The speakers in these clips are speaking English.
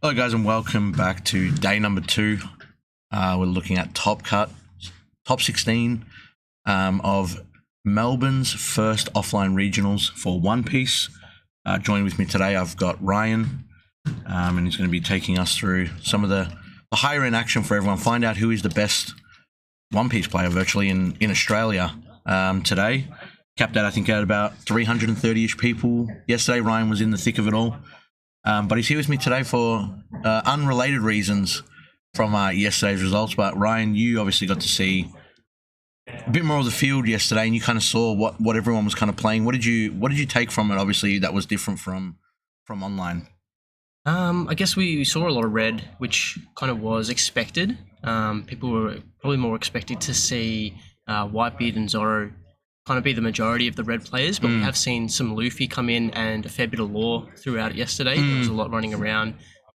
Hello, guys, and welcome back to day number 2. We're looking at top 16 of Melbourne's first offline regionals for One Piece. Joining with me today, I've got Ryan, and he's going to be taking us through some of the higher end action for everyone. Find out who is the best One Piece player virtually in Australia today. Capped out, I think, at about 330-ish people yesterday. Ryan was in the thick of it all. But he's here with me today for unrelated reasons from yesterday's results. But Ryan, you obviously got to see a bit more of the field yesterday, and you kind of saw what everyone was kind of playing. What did you take from it? Obviously, that was different from online. I guess we saw a lot of red, which kind of was expected. People were probably more expected to see Whitebeard and Zoro kind of be the majority of the red players, but we have seen some Luffy come in and a fair bit of lore throughout yesterday. There was a lot running around,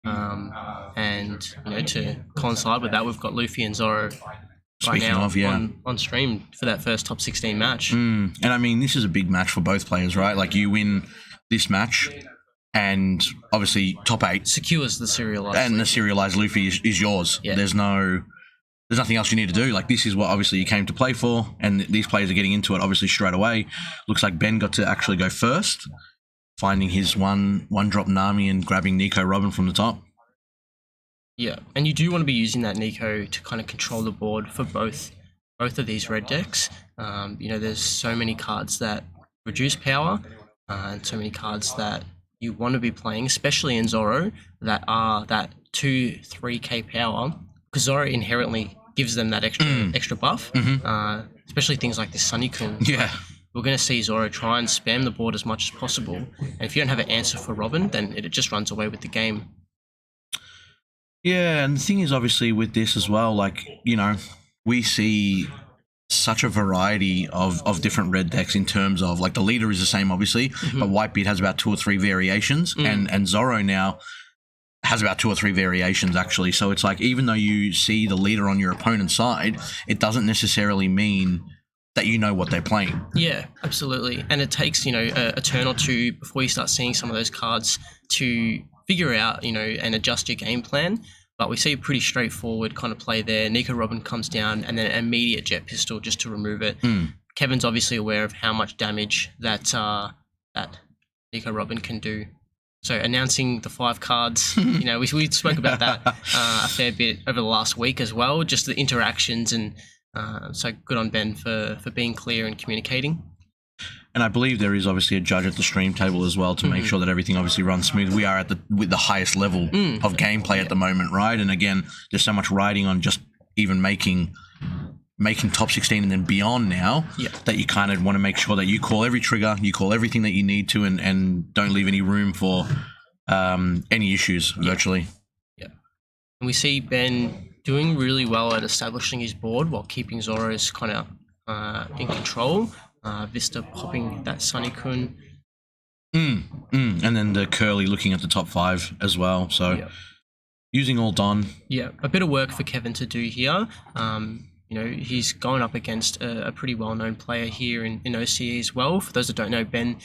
and to coincide with that, we've got Luffy and Zoro right now on stream for that first top 16 match. And I mean, this is a big match for both players, right? Like, you win this match, and obviously top 8 secures the serialized, and Luffy. The serialized Luffy is yours. Yeah. There's nothing else you need to do. Like, this is what obviously you came to play for, and these players are getting into it obviously straight away. Looks like Ben got to actually go first, finding his one drop Nami and grabbing Nico Robin from the top. Yeah, and you do want to be using that Nico to kind of control the board for both of these red decks. There's so many cards that reduce power, and so many cards that you want to be playing, especially in Zoro, that are that 2-3k power, because Zoro inherently gives them that extra buff, especially things like this Sunny-kun. Yeah. We're going to see Zoro try and spam the board as much as possible, and if you don't have an answer for Robin, then it just runs away with the game. Yeah, and the thing is, obviously, with this as well, like, we see such a variety of different red decks in terms of, like, the leader is the same, obviously, but Whitebeard has about 2 or 3 variations, and Zoro now has about 2 or 3 variations, actually. So it's like, even though you see the leader on your opponent's side, it doesn't necessarily mean that you know what they're playing. Yeah, absolutely. And it takes, a turn or two before you start seeing some of those cards to figure out, and adjust your game plan. But we see a pretty straightforward kind of play there. Nico Robin comes down and then an immediate jet pistol just to remove it. Kevin's obviously aware of how much damage that Nico Robin can do. So announcing the 5 cards, we spoke about that a fair bit over the last week as well, just the interactions, and so good on Ben for being clear and communicating. And I believe there is obviously a judge at the stream table as well to make sure that everything obviously runs smooth. We are with the highest level of gameplay at the moment, right? And again, there's so much riding on just even making top 16 and then beyond now, that you kind of want to make sure that you call every trigger, you call everything that you need to, and don't leave any room for any issues virtually. Yeah. And we see Ben doing really well at establishing his board while keeping Zoro's kind of in control. Vista popping that Sunny-kun. And then the Curly looking at the top 5 as well. So using all done. Yeah, a bit of work for Kevin to do here. He's going up against a pretty well-known player here in OCE as well. For those that don't know, Ben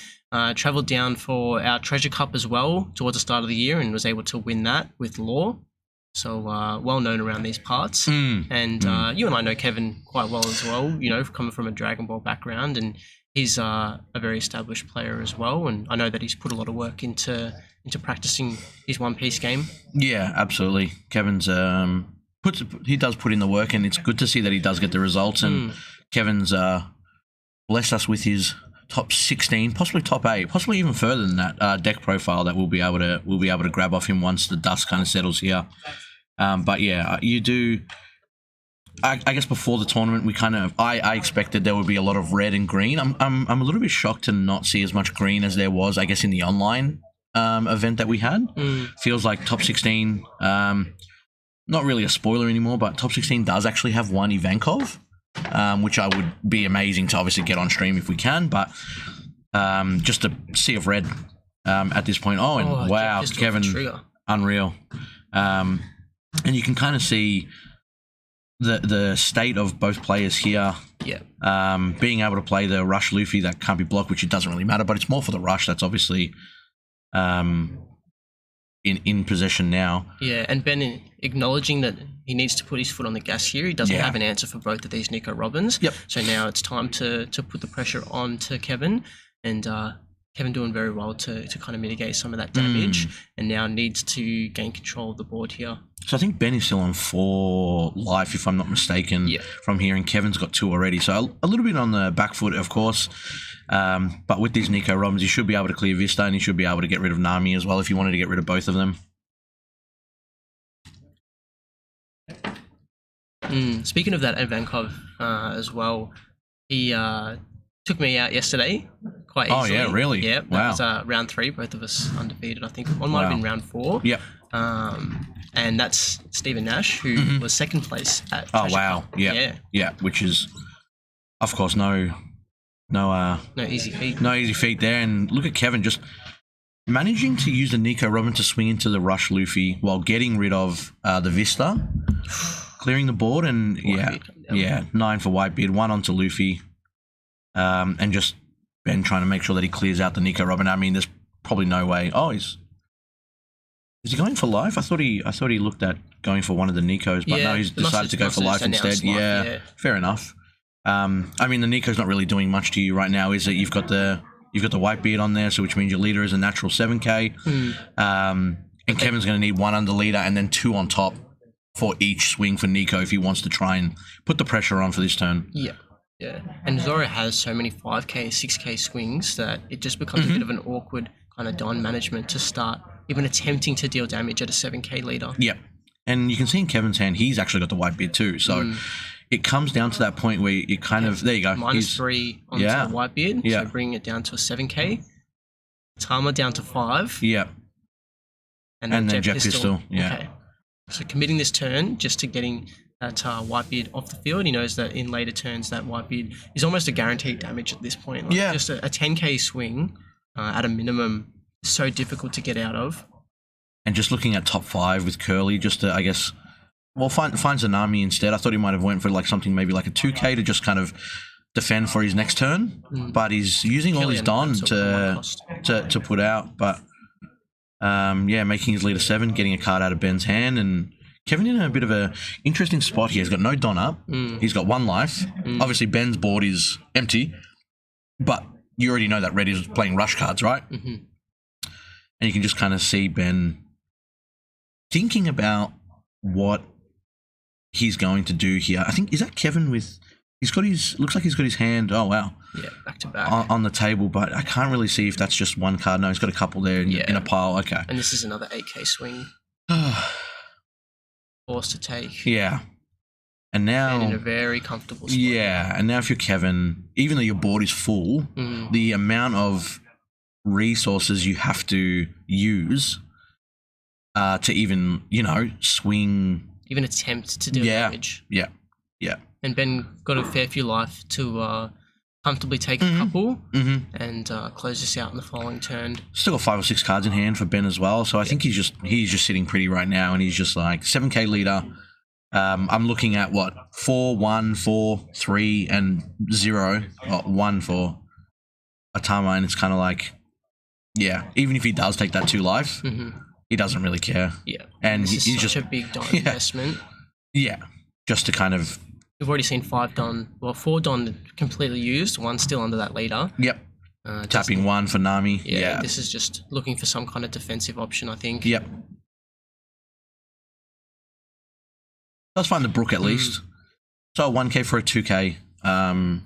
travelled down for our Treasure Cup as well towards the start of the year and was able to win that with Law. So well-known around these parts. And you and I know Kevin quite well as well, coming from a Dragon Ball background, and he's a very established player as well. And I know that he's put a lot of work into practicing his One Piece game. Yeah, absolutely. Kevin's... he does put in the work, and it's good to see that he does get the results. And Kevin's blessed us with his top 16, possibly top 8, possibly even further than that deck profile that we'll be able to grab off him once the dust kind of settles here. But yeah, you do. I guess before the tournament, I expected there would be a lot of red and green. I'm a little bit shocked to not see as much green as there was, I guess, in the online event that we had. Feels like top 16. Not really a spoiler anymore, but top 16 does actually have one Ivankov, which I would be amazing to obviously get on stream if we can, but just a sea of red at this point. And wow, Kevin, unreal. And you can kind of see the state of both players here. Yeah. Being able to play the rush Luffy that can't be blocked, which it doesn't really matter, but it's more for the rush. That's obviously in possession now. Yeah, and Ben acknowledging that he needs to put his foot on the gas here. He doesn't have an answer for both of these Nico Robins. Yep. So now it's time to put the pressure on to Kevin, and Kevin doing very well to kind of mitigate some of that damage, and now needs to gain control of the board here. So I think Ben is still on 4 life, if I'm not mistaken, from here, and Kevin's got 2 already. So a little bit on the back foot, of course. But with these Nico Robins, you should be able to clear Vista, and you should be able to get rid of Nami as well if you wanted to get rid of both of them. Speaking of that, Ivankov as well, he took me out yesterday quite easily. Oh, yeah, really? Yeah, wow. That was round 3, both of us undefeated. I think one might have been round 4. Yep. And that's Stephen Nash, who was second place at Treasure Cup. Yeah, which is, of course, no easy feat. No easy feat there. And look at Kevin just managing to use the Nico Robin to swing into the rush Luffy while getting rid of the Vista, clearing the board, and 9 for Whitebeard, 1 onto Luffy, and just Ben trying to make sure that he clears out the Nico Robin. I mean, there's probably no way. Oh, is he going for life? I thought he looked at going for one of the Nicos, but no, he's decided to go for life instead. Yeah, fair enough. I mean, the Nico's not really doing much to you right now, is it? You've got the Whitebeard on there, so which means your leader is a natural 7k. And Kevin's going to need 1 under leader and then 2 on top for each swing for Nico if he wants to try and put the pressure on for this turn. Yeah. And Zoro has so many 5k, 6k swings that it just becomes a bit of an awkward kind of Don management to start even attempting to deal damage at a 7k leader. Yeah. And you can see in Kevin's hand, he's actually got the Whitebeard too. So it comes down to that point where you kind of, there you go. -3 on the Whitebeard, so bringing it down to a 7k. Tama down to 5. Yeah. And then Jet Pistol. Yeah. Okay. So committing this turn just to getting that Whitebeard off the field. He knows that in later turns that Whitebeard is almost a guaranteed damage at this point. Just a 10k swing at a minimum is so difficult to get out of. And just looking at top 5 with Curly, just to, I guess, find Zanami instead. I thought he might have went for like something maybe like a 2k to just kind of defend for his next turn. But he's using all his Don to put out. But making his leader 7, getting a card out of Ben's hand, and Kevin in a bit of a interesting spot here. He's got no Don up. He's got 1 life. Obviously, Ben's board is empty, but you already know that Red is playing rush cards, right? And you can just kind of see Ben thinking about what he's going to do here. I think, is that Kevin with... looks like he's got his hand, oh wow. Yeah, back to back. On the table, but I can't really see if that's just 1 card. No, he's got a couple there in a pile. Okay. And this is another 8k swing. Forced to take. Yeah. And now... And in a very comfortable spot. Yeah, and now if you're Kevin, even though your board is full, the amount of resources you have to use to even, swing... Even attempt to do damage. Yeah. And Ben got a fair few life to comfortably take a couple and close this out in the following turn. Still got 5 or 6 cards in hand for Ben as well, so I think he's just sitting pretty right now, and he's just like 7k leader. I'm looking at 4, 1, 4, 3, and 0. 1 for Atama, and it's kind of like, even if he does take that 2 life, he doesn't really care. Yeah, and he's just such a big Don investment. Yeah, just to kind of... We've already seen 5 Don, 4 Don completely used, 1 still under that leader. Yep. Tapping 1 for Nami. Yeah, this is just looking for some kind of defensive option, I think. Yep. Let's find the Brook at least. So 1k for a 2k. Now,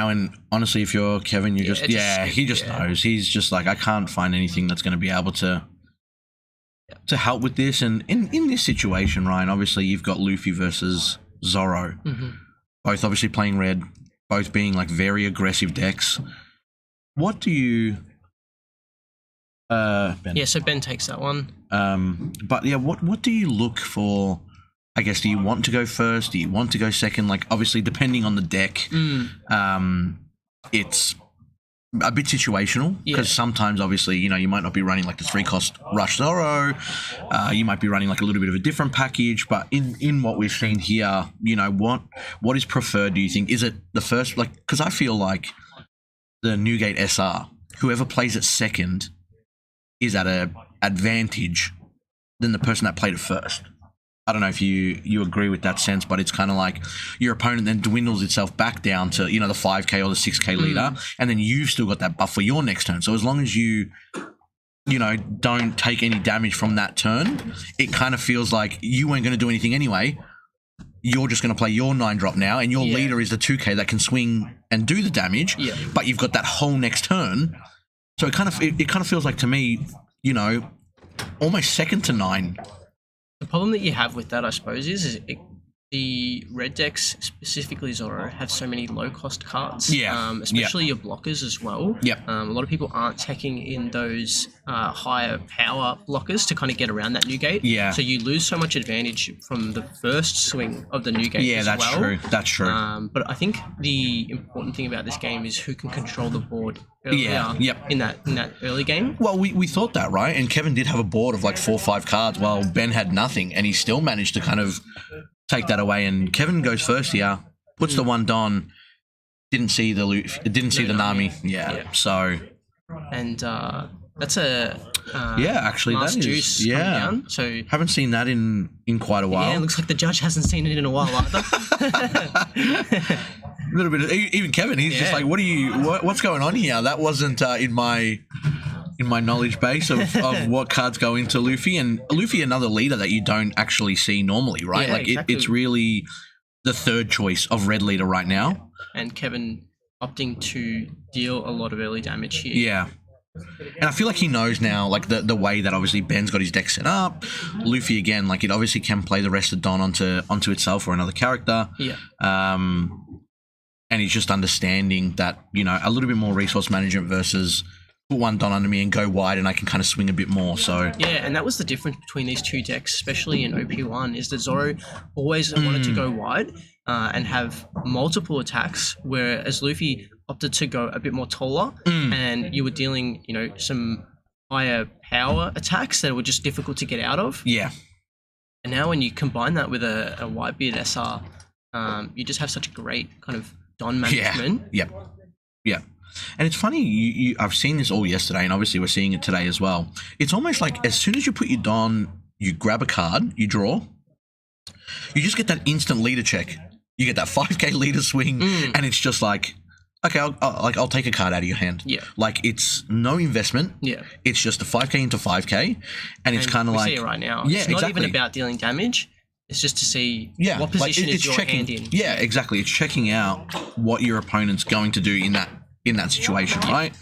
and honestly, if you're Kevin, he just knows. He's just like, I can't find anything that's going to be able to help with this. And in this situation, Ryan, obviously you've got Luffy versus Zoro, both obviously playing red, both being like very aggressive decks. What do you... Ben. Yeah, so Ben takes that one. But yeah, what do you look for? I guess, do you want to go first? Do you want to go second? Like, obviously, depending on the deck, it's a bit situational, because sometimes, obviously, you might not be running like the 3-cost Rush Zoro. You might be running like a little bit of a different package. But in what we've seen here, what is preferred, do you think? Is it the first, like, because I feel like the Newgate SR, whoever plays it second is at a advantage than the person that played it first. I don't know if you agree with that sense, but it's kind of like your opponent then dwindles itself back down to, the 5k or the 6k leader, and then you've still got that buff for your next turn. So as long as you don't take any damage from that turn, it kind of feels like you weren't going to do anything anyway. You're just going to play your 9-drop now, and your leader is the 2k that can swing and do the damage, but you've got that whole next turn. So it kind of feels like to me, almost second to 9. The problem that you have with that, I suppose, is the red decks, specifically Zoro, have so many low-cost cards. Especially your blockers as well. A lot of people aren't taking in those higher power blockers to kind of get around that new gate. So you lose so much advantage from the first swing of the new gate as well. That's true. But I think the important thing about this game is who can control the board earlier in that early game. Well, we thought that, right? And Kevin did have a board of like 4 or 5 cards while Ben had nothing, and he still managed to kind of take that away. And Kevin goes first here, puts the one Don, didn't see the Nami. So and that's a actually that is juice coming down. So haven't seen that in quite a while. Yeah, it looks like the judge hasn't seen it in a while either. A little bit of, even Kevin, he's just like, what's going on here? That wasn't in my knowledge base of what cards go into Luffy. And Luffy, another leader that you don't actually see normally, right? Exactly. It's really the third choice of red leader right now. And Kevin opting to deal a lot of early damage here. Yeah. And I feel like he knows now, like, the way that obviously Ben's got his deck set up. Luffy, again, like, it obviously can play the rest of Don onto itself or another character. And he's just understanding that, a little bit more resource management versus put one Don under me and go wide, and I can kind of swing a bit more. So and that was the difference between these two decks, especially in OP1, is that Zoro always wanted to go wide and have multiple attacks, whereas Luffy opted to go a bit more taller, and you were dealing, some higher power attacks that were just difficult to get out of. And now when you combine that with a Whitebeard SR, you just have such a great kind of Don management. And it's funny, I've seen this all yesterday, and obviously we're seeing it today as well. It's almost like as soon as you put your Don, you grab a card, you draw, you just get that instant leader check. You get that 5k leader swing, and it's just like, okay, I'll take a card out of your hand. Like, it's no investment. It's just a 5k into 5k, and it's kind of like... we see it right now. It's not even about dealing damage. It's just to see what position is your hand in. Yeah, exactly. It's checking out what your opponent's going to do in that situation, right?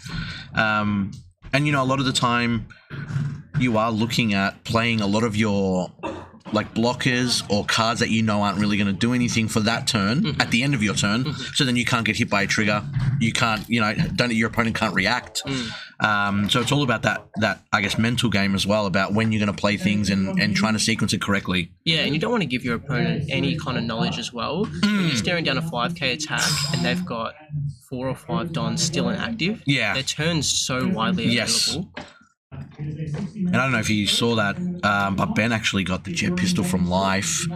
And, a lot of the time you are looking at playing a lot of your, like, blockers or cards that aren't really going to do anything for that turn at the end of your turn. So then you can't get hit by a trigger. You can't, your opponent can't react. So it's all about that, I guess, mental game as well, about when you're going to play things and trying to sequence it correctly. And you don't want to give your opponent any kind of knowledge as well. When you're staring down a 5k attack and they've got 4 or 5 Dons still inactive, their turn's so widely available. And I don't know if you saw that, but Ben actually got the jet pistol from life.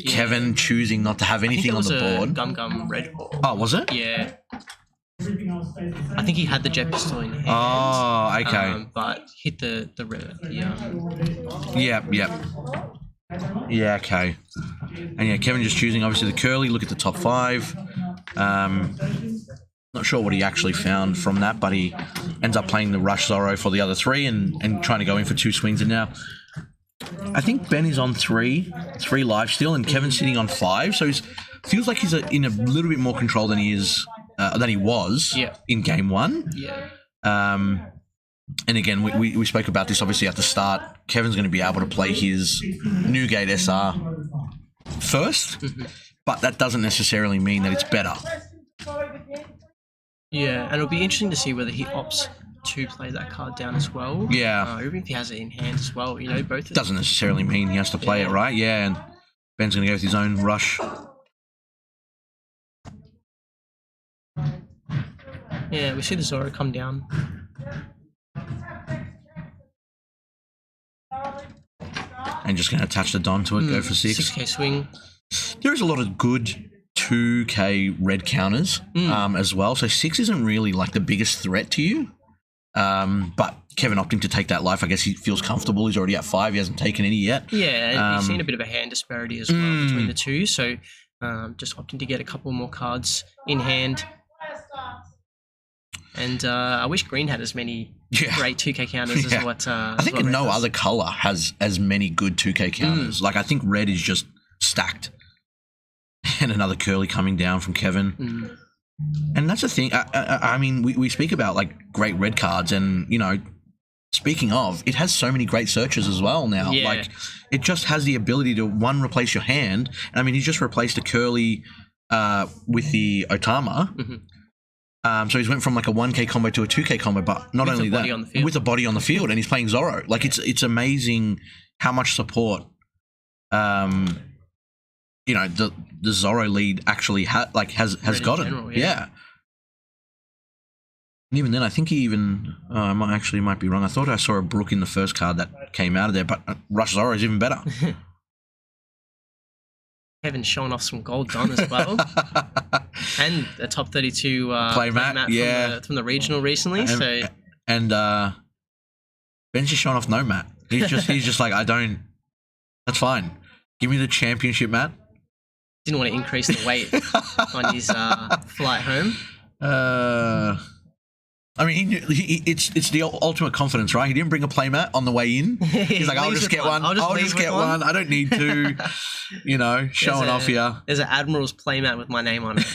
Kevin choosing not to have anything on the board. Gum red ball. Oh, was it? Yeah. I think he had the jet pistol in hand. Oh, okay. But hit the Yeah, okay. And Kevin just choosing obviously the curly. Look at the top 5. Not sure what he actually found from that, but he ends up playing the Rush Zoro for the other 3 and trying to go in for 2 swings. And now I think Ben is on 3 lives still, and Kevin's sitting on 5. So he feels like he's in a little bit more control than he was in game 1. And again, we spoke about this obviously at the start. Kevin's going to be able to play his Newgate SR first, but that doesn't necessarily mean that it's better. And it'll be interesting to see whether he opts to play that card down as well. Even if he has it in hand as well, both. Doesn't necessarily mean he has to play it, right? And Ben's going to go with his own Rush. We see the Zoro come down. And just going to attach the Don to it, go for 6. 6k swing. There is a lot of good 2k red counters as well. So 6 isn't really like the biggest threat to you. But Kevin opting to take that life, I guess he feels comfortable. He's already at 5. He hasn't taken any yet. Yeah, and you've seen a bit of a hand disparity as well between the two. So just opting to get a couple more cards in hand. And I wish Green had as many great 2K counters as what I think no other colour has as many good 2K counters. Like, I think red is just stacked. And another curly coming down from Kevin. And that's the thing. I mean, we speak about, like, great red cards and, you know, speaking of, it has so many great searches as well now. Yeah. Like, it just has the ability to, one, replace your hand. And, I mean, he's just replaced a curly with the Otama. So he's went from like a 1K combo to a 2K combo, but not only that, with a body on the field, and he's playing Zoro. Like, it's amazing how much support, you know, the Zoro lead actually has gotten. General, yeah. And even then, I think he even might be wrong. I thought I saw a Brook in the first card that came out of there, but Rush Zoro is even better. Kevin's showing off some gold Don as well. And a top 32 play mat from the regional recently. And Ben's just showing off no mat. He's just like, that's fine. Give me the championship mat. Didn't want to increase the weight on his flight home. I mean, it's the ultimate confidence, right? He didn't bring a playmat on the way in. He's like, I'll just get one. I'll just get one. I don't need to, you know, showing off here. There's an Admiral's playmat with my name on it.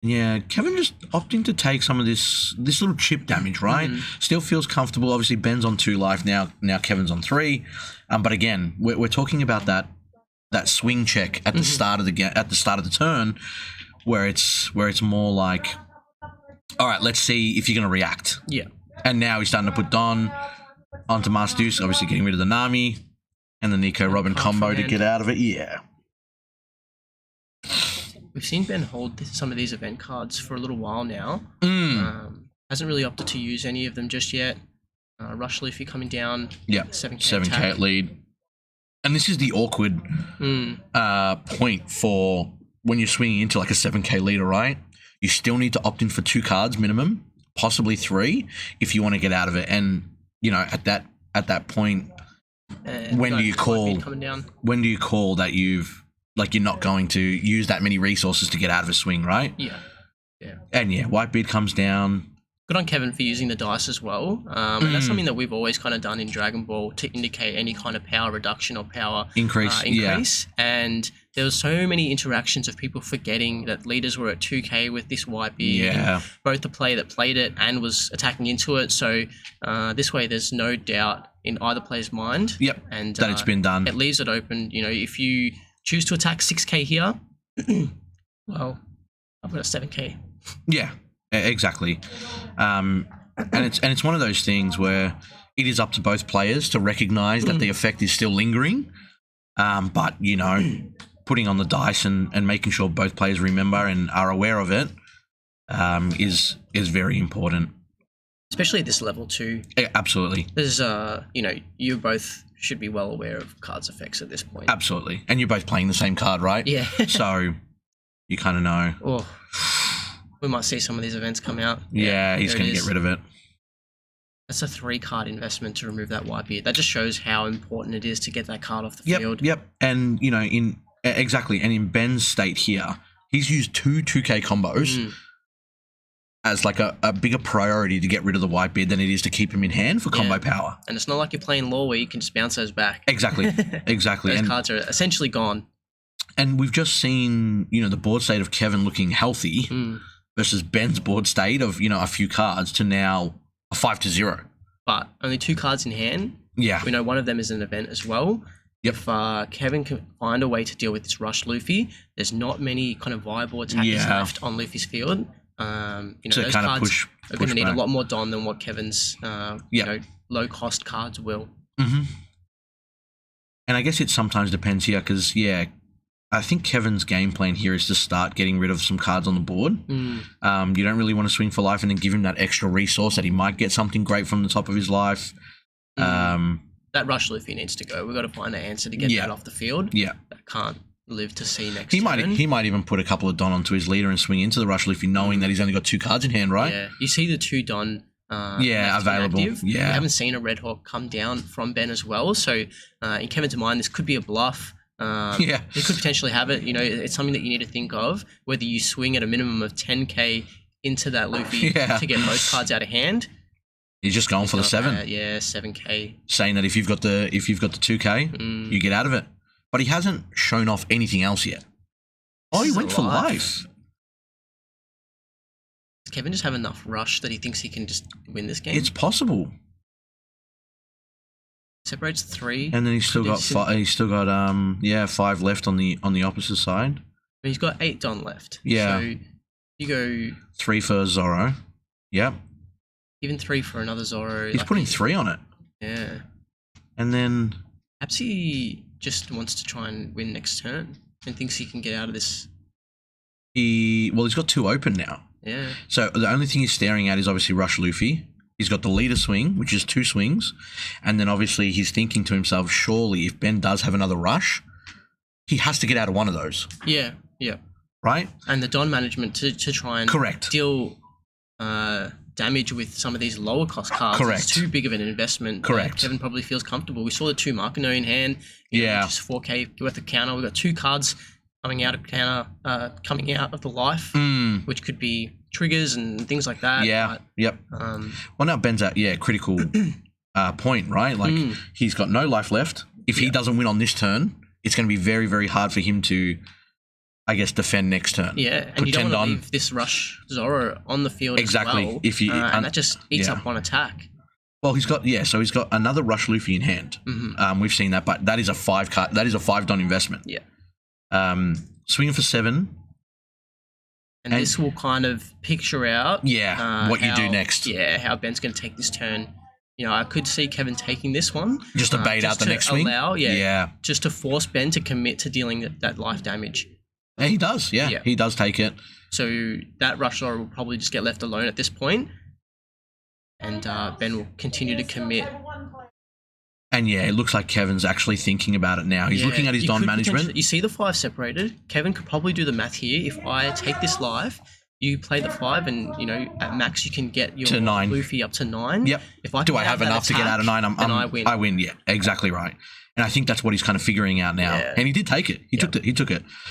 Yeah, Kevin just opting to take some of this little chip damage, right? Still feels comfortable. Obviously, Ben's on 2 life now. Now Kevin's on 3. But again, we're talking about that swing check at the start of the turn, where it's more like, all right, let's see if you're going to react. Yeah. And now he's starting to put Don onto Master Deuce, obviously getting rid of the Nami and the Nico Robin combo to get out of it. Yeah. We've seen Ben hold some of these event cards for a little while now. Hasn't really opted to use any of them just yet. Rush Luffy coming down. Yeah. 7K at lead. And this is the awkward point for when you're swinging into like a 7K leader, right? You still need to opt in for 2 cards minimum, possibly 3, if you want to get out of it. And, you know, at that point, when do you call that you're not going to use that many resources to get out of a swing, right? Yeah. And Whitebeard comes down. Good on Kevin for using the dice as well. And that's something that we've always kind of done in Dragon Ball to indicate any kind of power reduction or power increase. Yeah. And there were so many interactions of people forgetting that leaders were at 2K with this Whitebeard. Yeah. Both the player that played it and was attacking into it. So this way there's no doubt in either player's mind. Yep. And that it's been done. It leaves it open. You know, if you choose to attack 6K here, well, I've got a 7K. Yeah. Exactly, and it's one of those things where it is up to both players to recognise that the effect is still lingering, but you know, putting on the dice and making sure both players remember and are aware of it is very important, especially at this level too. Yeah, absolutely. There's you know, you both should be well aware of cards' effects at this point. Absolutely, and you're both playing the same card, right? Yeah. So you kind of know. Oh. We might see some of these events come out. Yeah, he's going to get rid of it. That's a 3-card investment to remove that Whitebeard. That just shows how important it is to get that card off the field. Yep. And, you know, exactly. And in Ben's state here, he's used 2K combos as like a bigger priority to get rid of the Whitebeard than it is to keep him in hand for combo power. And it's not like you're playing Law where you can just bounce those back. Exactly. Those cards are essentially gone. And we've just seen, you know, the board state of Kevin looking healthy versus Ben's board state of, you know, a few cards to now a 5-0. But only 2 cards in hand. Yeah. We know one of them is an event as well. Yep. If Kevin can find a way to deal with this Rush Luffy, there's not many kind of viable attackers left on Luffy's field. You know, so those kind cards of push are going to need a lot more Don than what Kevin's you know, low-cost cards will. And I guess it sometimes depends here because, I think Kevin's game plan here is to start getting rid of some cards on the board. You don't really want to swing for life and then give him that extra resource that he might get something great from the top of his life. That Rush Luffy needs to go. We've got to find an answer to get that off the field. Yeah. That can't live to see next He turn. might even put a couple of Don onto his leader and swing into the rush Luffy, knowing that he's only got 2 cards in hand, right? Yeah, you see the 2 Don. Yeah, available. Inactive. Yeah. We haven't seen a Red Hawk come down from Ben as well. So in Kevin's mind, this could be a bluff. Yeah. He could potentially have it. You know, it's something that you need to think of, whether you swing at a minimum of 10k into that Luffy to get both cards out of hand. He's just going for the 7. Yeah, 7k. Saying that if you've got the 2k, you get out of it. But he hasn't shown off anything else yet. Oh, he went for life. Does Kevin just have enough rush that he thinks he can just win this game? It's possible. Separates 3. And then he's still got 5. He's still got 5 left on the opposite side. But he's got 8 Don left. Yeah. So you go 3 for Zoro. Yep. Even 3 for another Zoro. He's putting 3 on it. Yeah. And then perhaps he just wants to try and win next turn and thinks he can get out of this. he's got 2 open now. Yeah. So the only thing he's staring at is obviously Rush Luffy. He's got the leader swing, which is 2 swings. And then obviously he's thinking to himself, surely if Ben does have another rush, he has to get out of one of those. Yeah, yeah. Right? And the Don management to try and deal damage with some of these lower cost cards is too big of an investment. Kevin probably feels comfortable. We saw the 2 Markino in hand. Just 4k worth of counter. We've got 2 cards coming out of counter, coming out of the life, which could be triggers and things like that. Yeah. Yep. Well, now Ben's at critical point, right? Like he's got no life left. If he doesn't win on this turn, it's going to be very, very hard for him to, I guess, defend next turn. Yeah, and you don't want to leave this Rush Zoro on the field as well. If you and that just eats up one attack. Well, he's got he's got another Rush Luffy in hand. We've seen that, but that is a 5 card. That is a 5 Don investment. Yeah. Swinging for 7. And this will kind of picture out what you do next. Yeah, how Ben's going to take this turn. You know, I could see Kevin taking this one. Just to bait out the next swing? Just to force Ben to commit to dealing that life damage. Yeah, he does. Yeah, he does take it. So that Rush Zoro will probably just get left alone at this point. And Ben will continue to commit. And it looks like Kevin's actually thinking about it now. He's looking at his Don management. You see the 5 separated. Kevin could probably do the math here. If I take this live, you play the 5 and, you know, at max you can get your to 9. Luffy up to 9. Yep. If I do I have enough to get out of 9? I win. I win, yeah. Exactly right. And I think that's what he's kind of figuring out now. Yeah. And he did take it. He took it.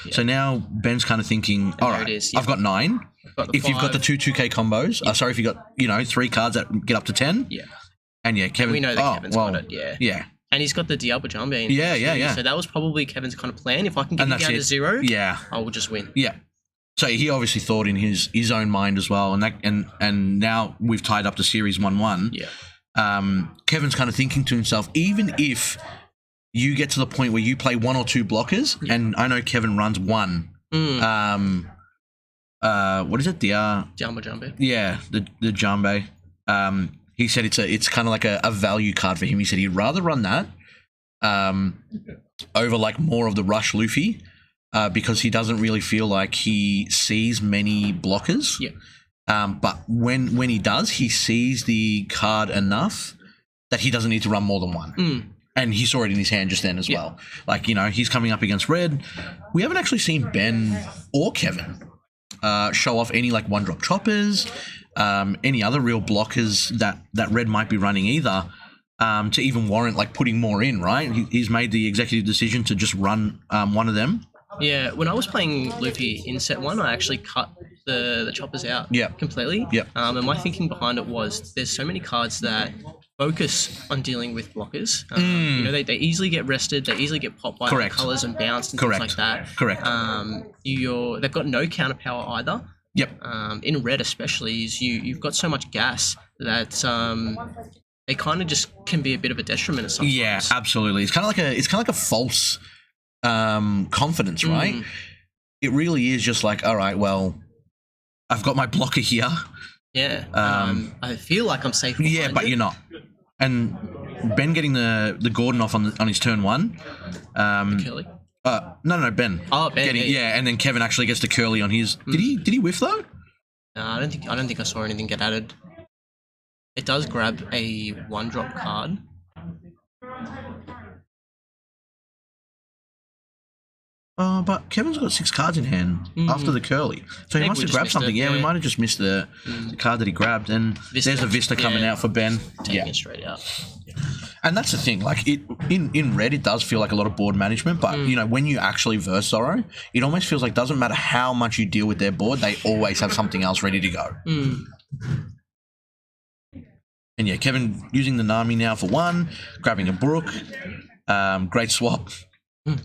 Yeah. So now Ben's kind of thinking, all right, I've got 9. If you've got the 2 2K combos, if you've got, 3 cards that get up to 10. Yeah. And Kevin. We know that Kevin's got it, Yeah. And he's got the Diablo Jumbe in. Yeah. So that was probably Kevin's kind of plan. If I can get him down to 0, I will just win. Yeah. So he obviously thought in his own mind as well, and now we've tied up the series 1-1. Yeah. Kevin's kind of thinking to himself, even if you get to the point where you play 1 or 2 blockers, and I know Kevin runs 1. What is it? The Jumbo Jumbe. Yeah, the Jumbe. He said it's kind of like a value card for him. He said he'd rather run that over like more of the Rush Luffy because he doesn't really feel like he sees many blockers. Yeah. But when he does, he sees the card enough that he doesn't need to run more than 1. And he saw it in his hand just then as well. Like, he's coming up against Red. We haven't actually seen Ben or Kevin show off any like 1-drop choppers, any other real blockers that Red might be running either, to even warrant like putting more in, right? He's made the executive decision to just run one of them. Yeah, when I was playing Luffy in set 1, I actually cut the choppers out completely. And my thinking behind it was there's so many cards that focus on dealing with blockers. They easily get rested, they easily get popped by other colours and bounced and things like that. They've got no counter power either. In Red especially, is you've got so much gas that they kind of just can be a bit of a detriment at some point. Yeah, absolutely. It's kind of like a false confidence, right? It really is just like, all right, well, I've got my blocker here. Yeah. I feel like I'm safe. Yeah, but you're not. And Ben getting the Gordon off on his turn 1. Curly? No, Ben. Oh, Ben. And then Kevin actually gets the Curly on his. Did he whiff though? No, I don't think I saw anything get added. It does grab a 1-drop card. But Kevin's got 6 cards in hand after the curly. So he Maybe must we have just grabbed missed something. it, Yeah, we yeah. might have just missed the card that he grabbed. And there's a Vista coming out for Ben. Taking it straight out. And that's the thing. Like, in red, it does feel like a lot of board management. But, you know, when you actually verse Zoro, it almost feels like doesn't matter how much you deal with their board, they always have something else ready to go. And yeah, Kevin using the Nami now for 1, grabbing a Brook. Great swap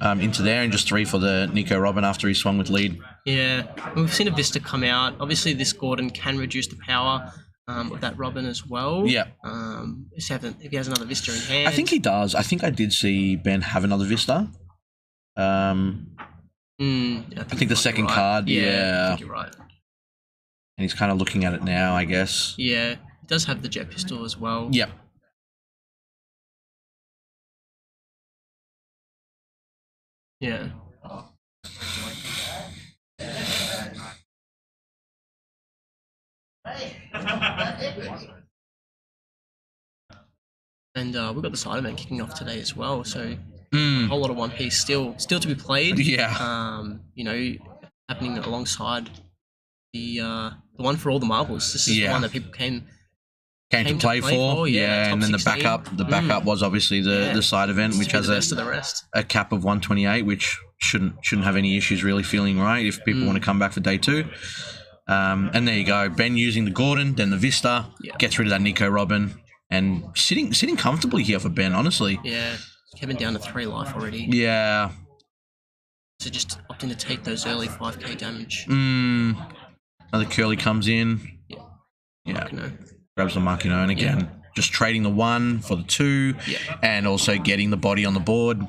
into there, and just 3 for the Nico Robin after he swung with lead. Yeah, we've seen a Vista come out. Obviously, this Gordon can reduce the power of that Robin as well. Yeah. If he has another Vista in hand. I think he does. I think I did see Ben have another Vista. I think the second card, I think you're right. And he's kind of looking at it now, I guess. Yeah, he does have the jet pistol as well. Yep. Yeah. And we've got the side event kicking off today as well, so a whole lot of One Piece still to be played. Yeah. You know, happening alongside the one for all the marbles. This is the one that people came to play for. Yeah, and then 16. the backup was obviously the side event, which has a cap of 128, which shouldn't have any issues really feeling right if people want to come back for day 2. And there you go, Ben using the Gordon, then the Vista, gets rid of that Nico Robin, and sitting comfortably here for Ben, honestly. Yeah, Kevin down to 3 life already. Yeah. So just opting to take those early 5k damage. Another curly comes in. Yeah. Grabs the Makino, and again, just trading the 1 for the 2, and also getting the body on the board.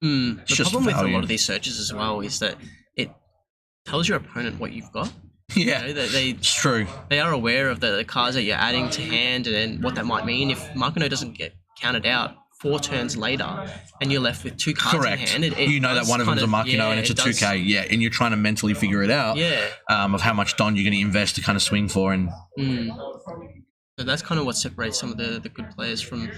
The problem with a lot of these searches as well is that it tells your opponent what you've got. Yeah, you know, it's true. They are aware of the cards that you're adding to hand and then what that might mean. If Makino doesn't get counted out 4 turns later and you're left with 2 cards in hand, you know that one of them's a Makino and it's a 2k, and you're trying to mentally figure it out of how much Don you're going to invest to kind of swing for. And so that's kind of what separates some of the good players from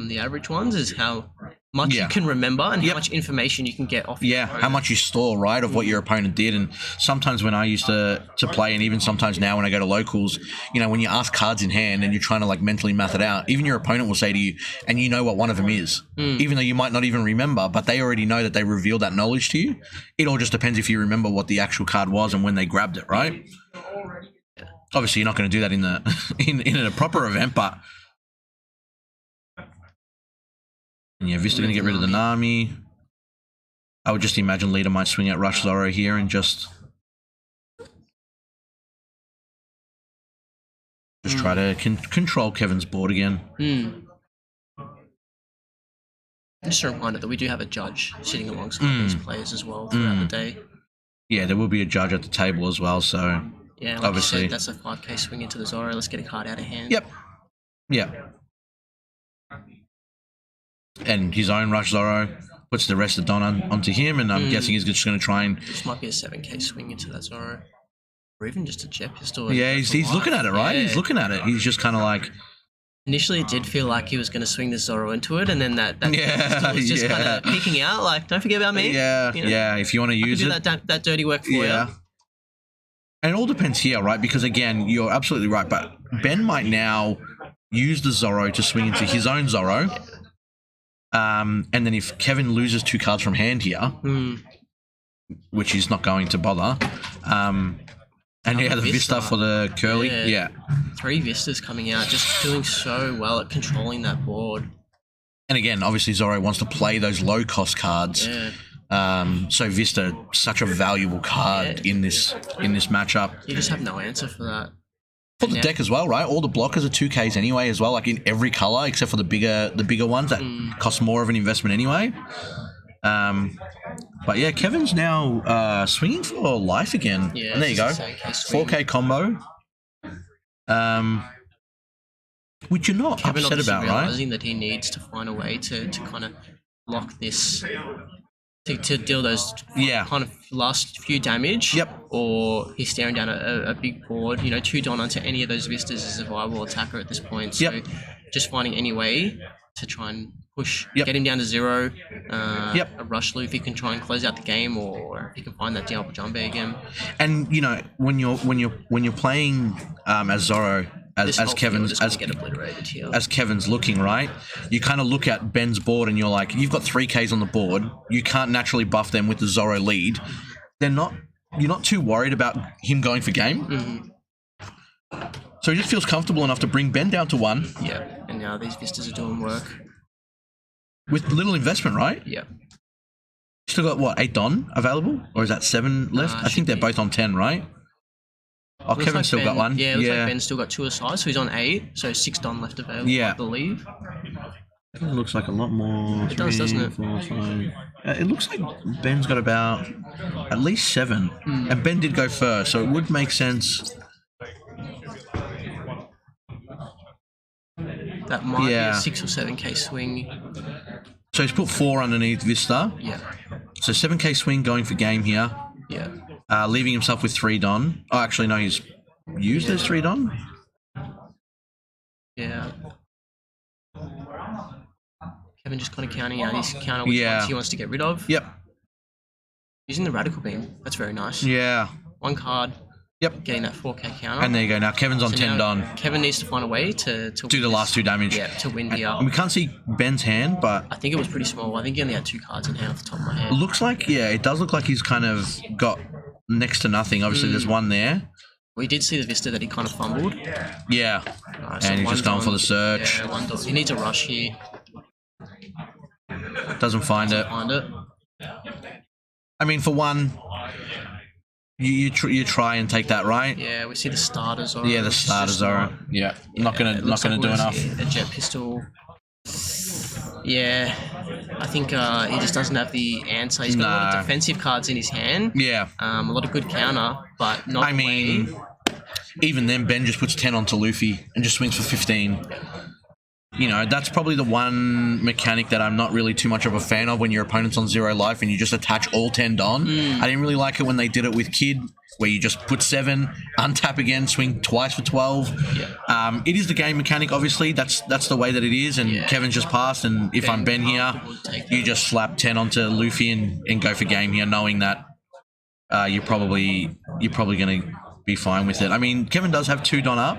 the average ones, is how much you can remember and how much information you can get off your opponent. How much you store, right, of what your opponent did. And sometimes when I used to play, and even sometimes now when I go to locals, you know, when you ask cards in hand and you're trying to like mentally math it out, even your opponent will say to you, and you know what one of them is, even though you might not even remember, but they already know that they revealed that knowledge to you. It all just depends if you remember what the actual card was and when they grabbed it, right? Obviously, you're not going to do that in the in a proper event, but and Vista going to get rid of the Nami. I would just imagine Leader might swing out Rush Zoro here and just try to control Kevin's board again. Just a reminder that we do have a judge sitting alongside these players as well throughout the day. Yeah, there will be a judge at the table as well, so yeah, like obviously you said, that's a 5k swing into the Zoro. Let's get a card out of hand. Yep. And his own Rush Zoro puts the rest of Don onto him, and I'm guessing he's just going to try and... This might be a 7k swing into that Zoro. Or even just a jet pistol. Yeah, he's looking at it, right? Yeah. He's looking at it. He's just kind of like... Initially, it did feel like he was going to swing the Zoro into it, and then that pistol was just kind of peeking out, like, don't forget about me. Yeah, you know, if you want to use it. That dirty work for you. And it all depends here, right? Because, again, you're absolutely right, but Ben might now use the Zoro to swing into his own Zoro. Yeah. And then if Kevin loses 2 cards from hand here, which he's not going to bother, and the Vista for the curly. Yeah. 3 Vistas coming out, just doing so well at controlling that board. And again, obviously Zoro wants to play those low-cost cards. So Vista, such a valuable card in this matchup. You just have no answer for that. For the deck as well, right? All the blockers are 2Ks anyway as well, like in every color except for the bigger ones that cost more of an investment anyway. But yeah, Kevin's now swinging for life again. Yeah, and there you go, 4K combo. Which you're not Kevin upset about, right? Realizing that he needs to find a way to kind of block this. To deal those kind of last few damage, or he's staring down a big board. You know, 2 Don onto any of those Vistas is a viable attacker at this point. So just finding any way to try and push, Yep. get him down to 0. Yep. A rush Luffy can try and close out the game, or if he can find that Diablo Jumbe again. And you know, when you're playing as Zoro, as This whole Kevin's field is gonna get obliterated here. as Kevin's looking, right? You kind of look at Ben's board and you're like, you've got 3Ks on the board. You can't naturally buff them with the Zoro lead. You're not too worried about him going for game. Mm-hmm. So he just feels comfortable enough to bring Ben down to 1 Yeah, and now these vistas are doing work. with little investment, right? Yeah. Still got what, 8 Don available? Or is that 7 left? I think they're both on 10, right? Oh, Looks Kevin's like still got one. Yeah, looks like Ben's still got 2 aside, so he's on 8. So 6 Don left available, Yeah. I believe. It looks like a lot more. It does, doesn't it? 4, 5. It looks like Ben's got about at least 7. And Ben did go first, so it would make sense. That might be Yeah. a 6 or 7k swing. So he's put 4 underneath Vista. Yeah. So 7k swing going for game here. Yeah. Leaving himself with 3 Don. Oh, actually, no, he's used those 3 Don. Yeah. Kevin just kind of counting out his counter which Yeah. ones he wants to get rid of. Yep. Using the Radical Beam. That's very nice. Yeah. 1 card, Yep. getting that 4k counter. And there you go. Now Kevin's on So 10 now Don. Kevin needs to find a way to Do win the this. last 2 damage. Yeah, to win here. And we can't see Ben's hand, but I think it was pretty small. I think he only had 2 cards in hand off the top of my head. it looks like, yeah, it does look like he's kind of got next to nothing. Obviously, there's one there. We did see the Vista that he kind of fumbled. Yeah. So And he's just one's going for on- the search. Yeah, 1 Don. He needs a rush here. Doesn't find it. Find it. I mean, for one, you try and take that, right? Yeah, we see the starters. Yeah, the starters are. Yeah, not gonna do enough. A jet pistol. Yeah, I think he just doesn't have the answer. He's got a lot of defensive cards in his hand. Yeah. A lot of good counter, but not. I mean, even then, Ben just puts 10 onto Luffy and just swings for 15. You know, that's probably the one mechanic that I'm not really too much of a fan of when your opponent's on 0 life and you just attach all 10 Don. I didn't really like it when they did it with Kid, where you just put 7, untap again, swing twice for 12. Yeah. It is the game mechanic, obviously. That's the way that it is, and Kevin's just passed, and if I'm Ben here, you just slap 10 onto Luffy and go for game here, knowing that you're probably going to be fine with it. I mean, Kevin does have 2 Don up.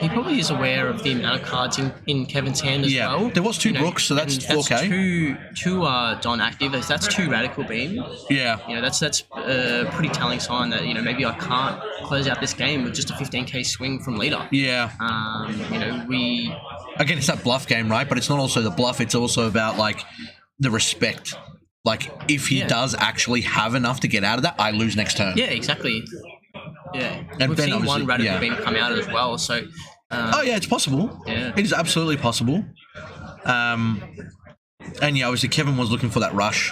He probably is aware of the amount of cards in Kevin's hand as well. Yeah, there was 2 Brooks, so that's 4K. That's two Don active. That's 2 Radical Beam. Yeah. You know, that's a pretty telling sign that, you know, maybe I can't close out this game with just a 15k swing from leader. Yeah. You know, Again, it's that bluff game, right? But it's not also the bluff. It's also about, like, the respect. Like, if he does actually have enough to get out of that, I lose next turn. Yeah, exactly. Yeah, And we've Ben seen one obviously- Radical Beam come out as well, so... Oh, yeah, it's possible. Yeah. It is absolutely possible. And, yeah, obviously Kevin was looking for that rush,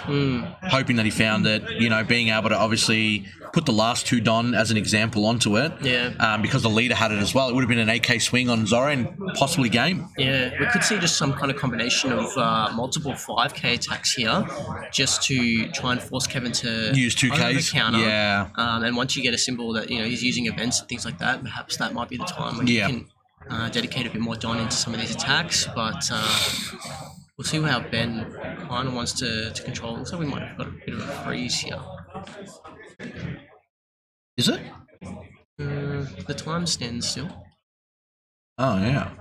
hoping that he found it, you know, being able to obviously put the last 2 Don as an example onto it. Yeah. Because the leader had it as well. It would have been an 8K swing on Zoro and possibly game. Yeah, we could see just some kind of combination of multiple 5k attacks here, just to try and force Kevin to Use 2Ks. counter. Yeah. And once you get a symbol that, you know, he's using events and things like that, perhaps that might be the time when you can dedicate a bit more Don into some of these attacks. But we'll see how Ben kind of wants to control. Looks like we might have got a bit of a freeze here. Is it? The time stands still. Oh, yeah.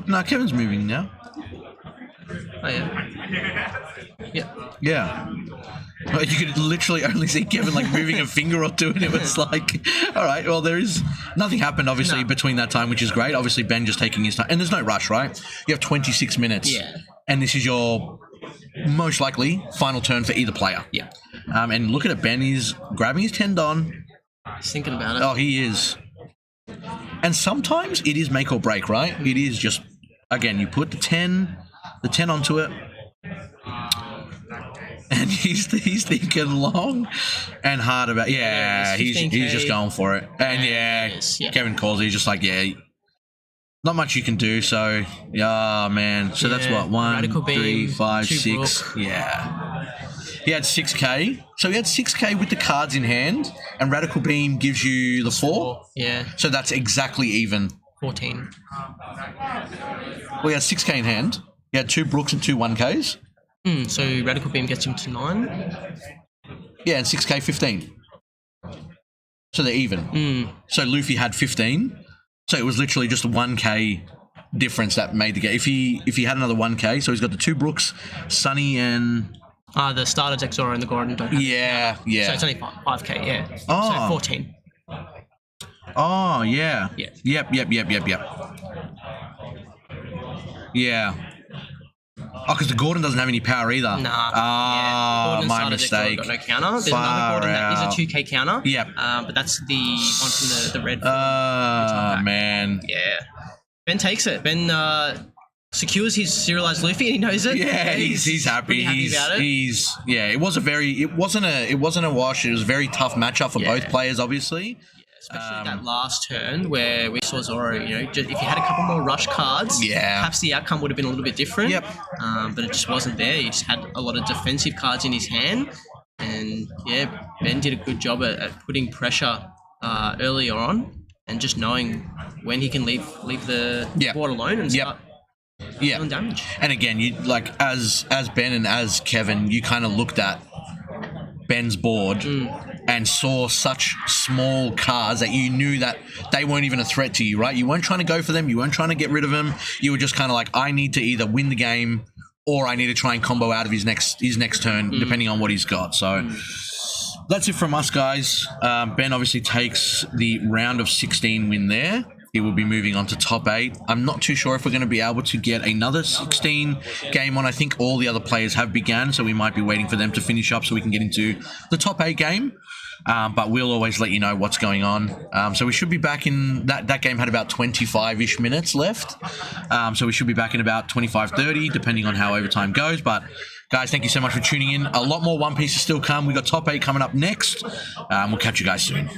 No, Kevin's moving now. Oh, yeah. Yeah. Yeah. Well, you could literally only see Kevin like moving a finger or two, and it was like, all right, well, there is nothing happened obviously between that time, which is great. Obviously, Ben just taking his time, and there's no rush, right? You have 26 minutes, and this is your most likely final turn for either player. Yeah. And look at it, Ben is grabbing his 10 Don. He's thinking about it. Oh, he is. And sometimes it is make or break, right? It is just, again, you put the 10 onto it, and he's thinking long and hard about, he's just going for it. And Kevin calls, he's just like, not much you can do. So, yeah, man. So that's Yeah, what, 1, Radical 3, Beam, 5, 2 6. Brook. Yeah. He had 6k. So he had 6k with the cards in hand, and Radical Beam gives you the 4. Yeah, So that's exactly even. 14. Well, he had 6k in hand. He had 2 Brooks and 2 1ks. So Radical Beam gets him to 9. Yeah, and 6k 15. So they're even. So Luffy had 15. So it was literally just a 1k difference that made the game. If he had another 1k, so he's got the 2 Brooks, Sunny and The starter deck Zoro and the Gordon don't have yeah. So it's only 5k, yeah. Oh. So 14. Oh, yeah. Yeah. Yep. Yeah. Oh, because the Gordon doesn't have any power either. Nah. Ah, Gordon my starter deck Zoro mistake. got no counter. There's Far another Gordon that out. is a 2k counter. Yep. But that's the one from the red. Man. Yeah. Ben takes it. Ben secures his serialized Luffy and he knows it. Yeah, he's happy. Pretty happy about it. It wasn't a wash. It was a very tough matchup for both players, obviously. Especially that last turn where we saw Zoro, just, if you had a couple more rush cards, perhaps the outcome would have been a little bit different. Yep. But it just wasn't there. He just had a lot of defensive cards in his hand. And yeah, Ben did a good job at putting pressure earlier on and just knowing when he can leave the board alone and start doing damage. And again, you like as Ben and as Kevin, you kind of looked at Ben's board and saw such small cards that you knew that they weren't even a threat to you, right? You weren't trying to go for them. You weren't trying to get rid of them. You were just kind of like, I need to either win the game or I need to try and combo out of his next turn, depending on what he's got. So that's it from us, guys. Ben obviously takes the round of 16 win there. He will be moving on to top 8. I'm not too sure if we're going to be able to get another 16 game on. I think all the other players have begun, so we might be waiting for them to finish up so we can get into the top 8 game. But we'll always let you know what's going on. So we should be back in... That game had about 25-ish minutes left. So we should be back in about 25, 30, depending on how overtime goes. But... guys, thank you so much for tuning in. A lot more One Piece is still come. We got top 8 coming up next. We'll catch you guys soon.